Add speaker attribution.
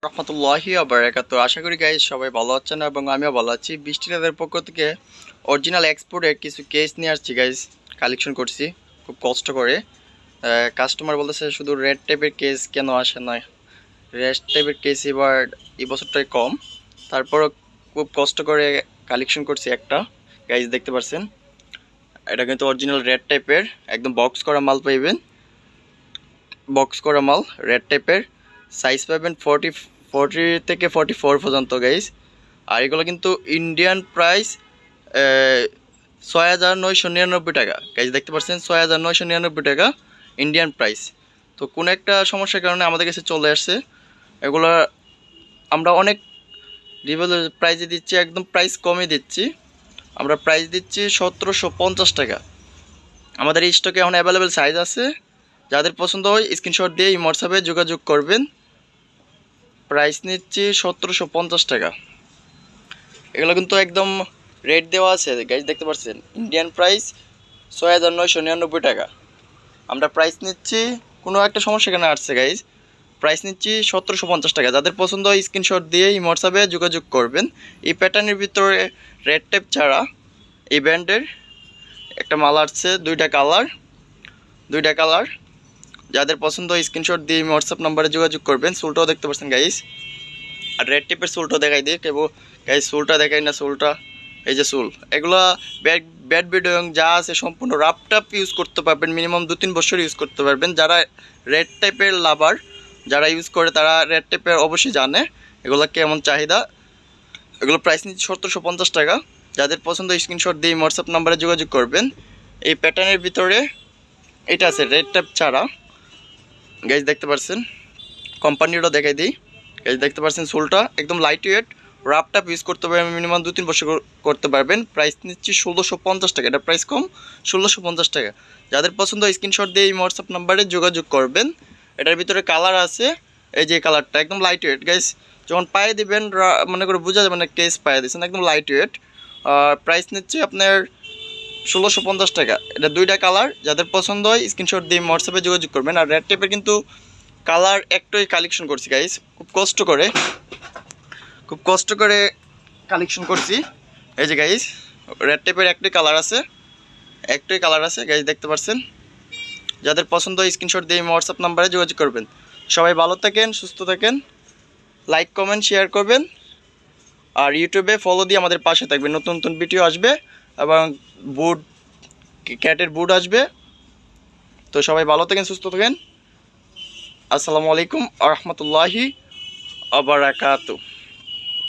Speaker 1: রহমতুল্লাহি বারাকাতু। আশা করি গাইজ সবাই ভালো আছেন এবং আমিও ভালো আছি। বৃষ্টি রাতের পক্ষ থেকে অরিজিনাল এক্সপোর্টের কিছু কেস নিয়ে আসছি গাইজ, কালেকশন করছি খুব কষ্ট করে। কাস্টমার বলতেছে শুধু রেড টাইপের কেস কেন আসে না, রেড টাইপের কেস এবার এই বছরটাই কম, তারপরও খুব কষ্ট করে কালেকশন করছি একটা। গাইজ দেখতে পাচ্ছেন এটা কিন্তু অরিজিনাল রেড টাইপের, একদম বক্স করা মাল পাইবেন, বক্স করা মাল রেড টাইপের। সাইজ পাবেন 40 থেকে 44 পর্যন্ত গাইজ। আর এগুলো কিন্তু ইন্ডিয়ান প্রাইস 6,999 টাকা গাইজ, দেখতে পাচ্ছেন 6,999 টাকা ইন্ডিয়ান প্রাইস। তো কোনো একটা সমস্যার কারণে আমাদের কাছে চলে আসছে এগুলো। আমরা অনেক রিজনেবল প্রাইসে দিচ্ছি, একদম প্রাইস কমে দিচ্ছি। আমরা প্রাইস দিচ্ছি 1,750 টাকা। আমাদের এই স্টকে এখন অ্যাভেলেবেল সাইজ আছে, যাদের পছন্দ হয় স্ক্রিনশট দিয়ে এই হোয়াটসঅ্যাপে যোগাযোগ করবেন। প্রাইস নিচ্ছি 1,750 টাকা। এগুলো কিন্তু একদম রেট দেওয়া আছে গাইজ, দেখতে পাচ্ছেন ইন্ডিয়ান প্রাইস 6,999 টাকা। আমরা প্রাইস নিচ্ছি, কোনো একটা সমস্যা কেন আসছে গাইজ, প্রাইস নিচ্ছি 1,750 টাকা। যাদের পছন্দ হয় স্ক্রিনশট দিয়ে এই হোয়াটসঅ্যাপে যোগাযোগ করবেন। এই প্যাটার্নের ভিতরে রেড টাইপ ছাড়া এই ব্র্যান্ডের একটা মাল আসছে, দুইটা কালার। যাদের পছন্দ হয় স্ক্রিনশট দিয়ে হোয়াটসঅ্যাপ নাম্বারে যোগাযোগ করবেন। সোলটাও দেখতে পাচ্ছেন গাইজ, আর রেড টিপের সোলটা দেখাই দিই কেবল গাইজ, সোলটা দেখাই না, সোলটা এই যে সোল। এগুলো ব্যাড ভিডিও যা আছে সম্পূর্ণ রাপটাপ ইউজ করতে পারবেন, মিনিমাম 2-3 বছর ইউজ করতে পারবেন। যারা রেড টাইপের লাভার, যারা ইউজ করে তারা রেড টাইপের অবশ্যই জানে এগুলো কেমন চাহিদা। এগুলো প্রাইস নিচ্ছে 1,750 টাকা। যাদের পছন্দ স্ক্রিনশট দিয়ে হোয়াটসঅ্যাপ নাম্বারে যোগাযোগ করবেন। এই প্যাটার্নের ভিতরে এটা আছে রেড টাইপ ছাড়া গাইজ, দেখতে পাচ্ছেন কোম্পানিটা দেখাই দিই গাইজ, দেখতে পাচ্ছেন সোলটা একদম লাইট ওয়েট, রাপটাপ ইউজ করতে পারবেন, মিনিমাম 2-3 বছর করতে পারবেন। প্রাইস নিচ্ছি 1,650 টাকা, এটা প্রাইস কম 1,650 টাকা। যাদের পছন্দ স্ক্রিনশট দিয়ে এই হোয়াটসঅ্যাপ নাম্বারে যোগাযোগ করবেন। এটার ভিতরে কালার আছে, এই যে কালারটা একদম লাইট ওয়েট গাইজ, যখন পায়ে দিবেন মনে করে বোঝা যাবে না কেস পায়ে দিচ্ছেন, একদম লাইট ওয়েট। প্রাইস নিচ্ছে আপনার 1,650 টাকা। এটা দুইটা কালার, যাদের পছন্দ হয় স্ক্রিনশট দিয়ে হোয়াটসঅ্যাপে যোগাযোগ করবেন। আর রেড টাইপের কিন্তু কালার একটাই কালেকশন করছি গাইজ, খুব কষ্ট করে কালেকশন করছি। এই যে গাইজ রেড টাইপের একটাই কালার আছে গাইজ, দেখতে পাচ্ছেন। যাদের পছন্দ হয় স্ক্রিনশট দিয়ে হোয়াটসঅ্যাপ নাম্বারে যোগাযোগ করবেন। সবাই ভালো থাকেন, সুস্থ থাকেন, লাইক কমেন্ট শেয়ার করবেন। আর ইউটিউবে ফলো দিয়ে আমাদের পাশে থাকবেন, নতুন নতুন ভিডিও আসবে এবং বুট ক্যাটের বুট আসবে। তো সবাই ভালো থাকেন, সুস্থ থাকেন। আসসালামু আলাইকুম আ রহমতুল্লাহি আ বারাকাতু।